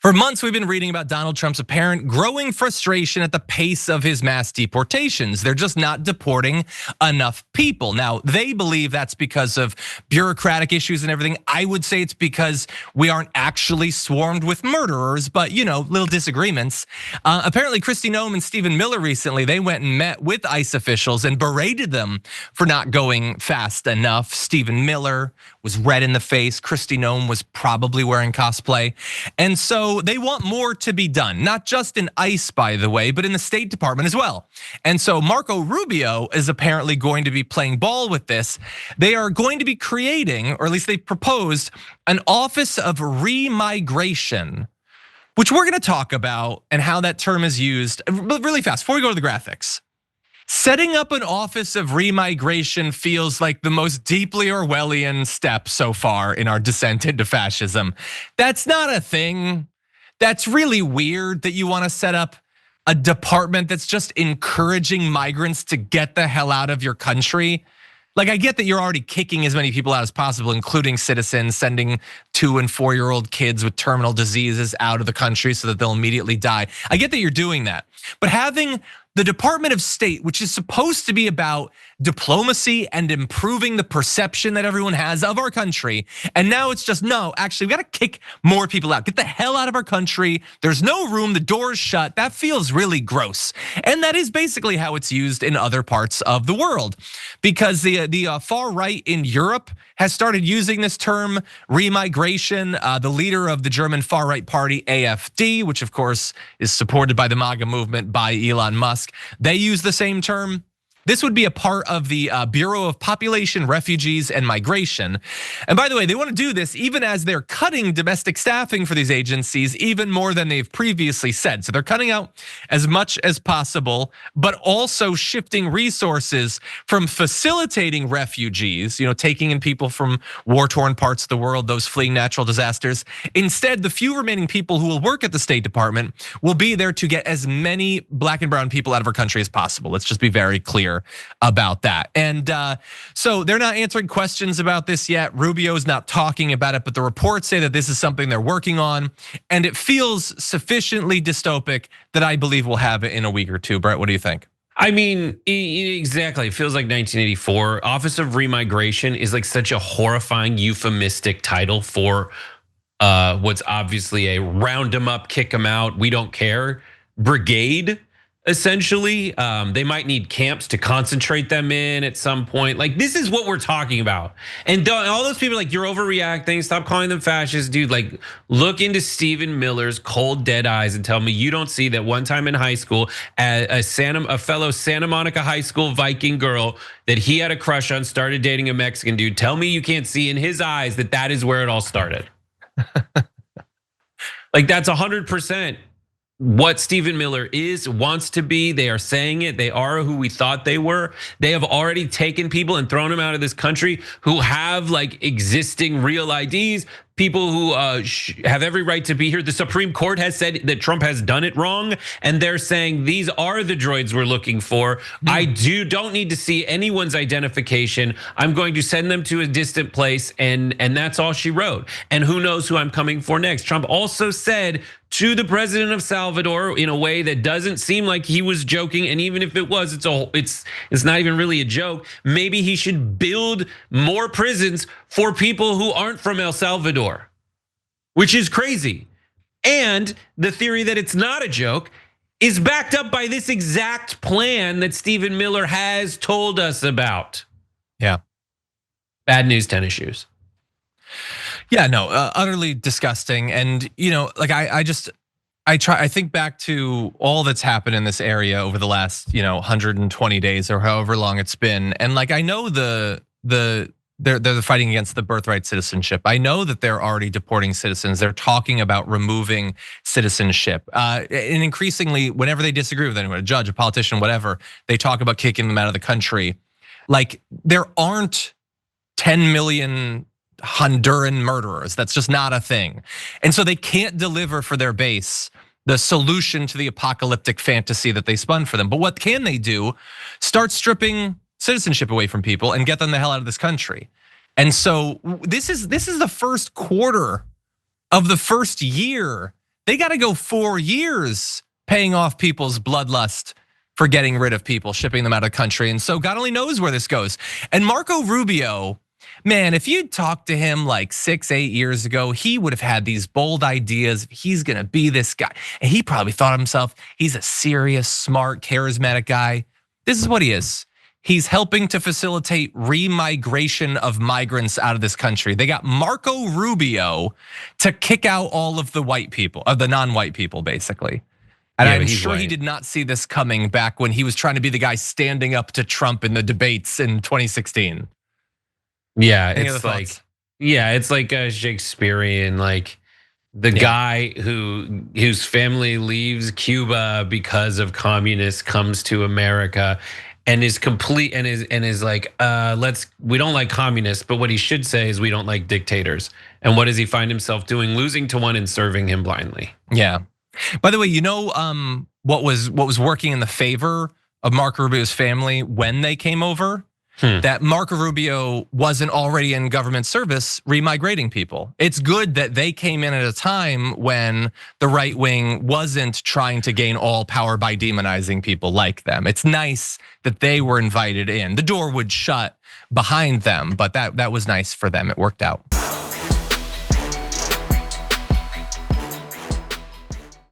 For months, we've been reading about Donald Trump's apparent growing frustration at the pace of his mass deportations. They're just not deporting enough people. Now, they believe that's because of bureaucratic issues and everything. I would say it's because we aren't actually swarmed with murderers, but little disagreements. Apparently, Kristi Noem and Stephen Miller recently, they went and met with ICE officials and berated them for not going fast enough. Stephen Miller was red in the face. Kristi Noem was probably wearing cosplay. And so they want more to be done, not just in ICE, by the way, but in the State Department as well. And so Marco Rubio is apparently going to be playing ball with this. They are going to be creating, or at least they proposed, an Office of Remigration, which we're gonna talk about and how that term is used really fast before we go to the graphics. Setting up an Office of Remigration feels like the most deeply Orwellian step so far in our descent into fascism. That's not a thing. That's really weird that you want to set up a department that's just encouraging migrants to get the hell out of your country. Like, I get that you're already kicking as many people out as possible, including citizens, sending 2- and 4-year-old kids with terminal diseases out of the country so that they'll immediately die. I get that you're doing that, but having the Department of State, which is supposed to be about diplomacy and improving the perception that everyone has of our country. And now it's just, no, actually, we gotta kick more people out. Get the hell out of our country. There's no room, the door's shut. That feels really gross. And that is basically how it's used in other parts of the world. Because the far right in Europe has started using this term, remigration. The leader of the German far right party, AfD, which of course is supported by the MAGA movement by Elon Musk, they use the same term. This would be a part of the Bureau of Population, Refugees, and Migration. And by the way, they want to do this even as they're cutting domestic staffing for these agencies even more than they've previously said. So they're cutting out as much as possible, but also shifting resources from facilitating refugees, taking in people from war-torn parts of the world, those fleeing natural disasters. Instead, the few remaining people who will work at the State Department will be there to get as many black and brown people out of our country as possible. Let's just be very clear about that. And so they're not answering questions about this yet. Rubio's not talking about it, but the reports say that this is something they're working on. And it feels sufficiently dystopic that I believe we'll have it in a week or two. Brett, what do you think? I mean, exactly. It feels like 1984. Office of Remigration is like such a horrifying euphemistic title for what's obviously a round them up, kick them out, we don't care brigade. Essentially, they might need camps to concentrate them in at some point. Like, this is what we're talking about. And all those people are like, you're overreacting, stop calling them fascists, dude. Like, look into Stephen Miller's cold, dead eyes and tell me you don't see that one time in high school, a fellow Santa Monica high school Viking girl that he had a crush on started dating a Mexican dude. Tell me you can't see in his eyes that that is where it all started. Like, that's 100%. What Stephen Miller wants to be. They are saying it. They are who we thought they were. They have already taken people and thrown them out of this country who have like existing real IDs. People who have every right to be here. The Supreme Court has said that Trump has done it wrong, and they're saying these are the droids we're looking for. I don't need to see anyone's identification. I'm going to send them to a distant place, and that's all she wrote. And who knows who I'm coming for next? Trump also said to the president of Salvador in a way that doesn't seem like he was joking, and even if it was, it's not even really a joke. Maybe he should build more prisons for people who aren't from El Salvador, which is crazy. And the theory that it's not a joke is backed up by this exact plan that Stephen Miller has told us about. Yeah. Bad news, tennis shoes. Yeah, no, utterly disgusting. And like I think back to all that's happened in this area over the last 120 days or however long it's been. And like, I know they're fighting against the birthright citizenship. I know that they're already deporting citizens. They're talking about removing citizenship. And increasingly, whenever they disagree with anyone, a judge, a politician, whatever, they talk about kicking them out of the country. Like, there aren't 10 million Honduran murderers. That's just not a thing. And so they can't deliver for their base the solution to the apocalyptic fantasy that they spun for them. But what can they do? Start stripping citizenship away from people and get them the hell out of this country. And so this is the first quarter of the first year they got to go 4 years paying off people's bloodlust for getting rid of people, shipping them out of the country. And so God only knows where this goes. And Marco Rubio, man, if you'd talked to him like 6-8 years ago, he would have had these bold ideas. He's gonna be this guy. And he probably thought of himself, he's a serious, smart, charismatic guy. This is what he is. He's helping to facilitate remigration of migrants out of this country. They got Marco Rubio to kick out all of the white people, of the non-white people, basically. And I'm sure he did not see this coming back when he was trying to be the guy standing up to Trump in the debates in 2016. Yeah, it's like a Shakespearean, like the guy whose family leaves Cuba because of communists comes to America and is complete and is like, we don't like communists, but what he should say is we don't like dictators. And what does he find himself doing? Losing to one and serving him blindly. Yeah. By the way, what was working in the favor of Marco Rubio's family when they came over? That Marco Rubio wasn't already in government service remigrating people. It's good that they came in at a time when the right wing wasn't trying to gain all power by demonizing people like them. It's nice that they were invited in. The door would shut behind them, but that was nice for them. It worked out.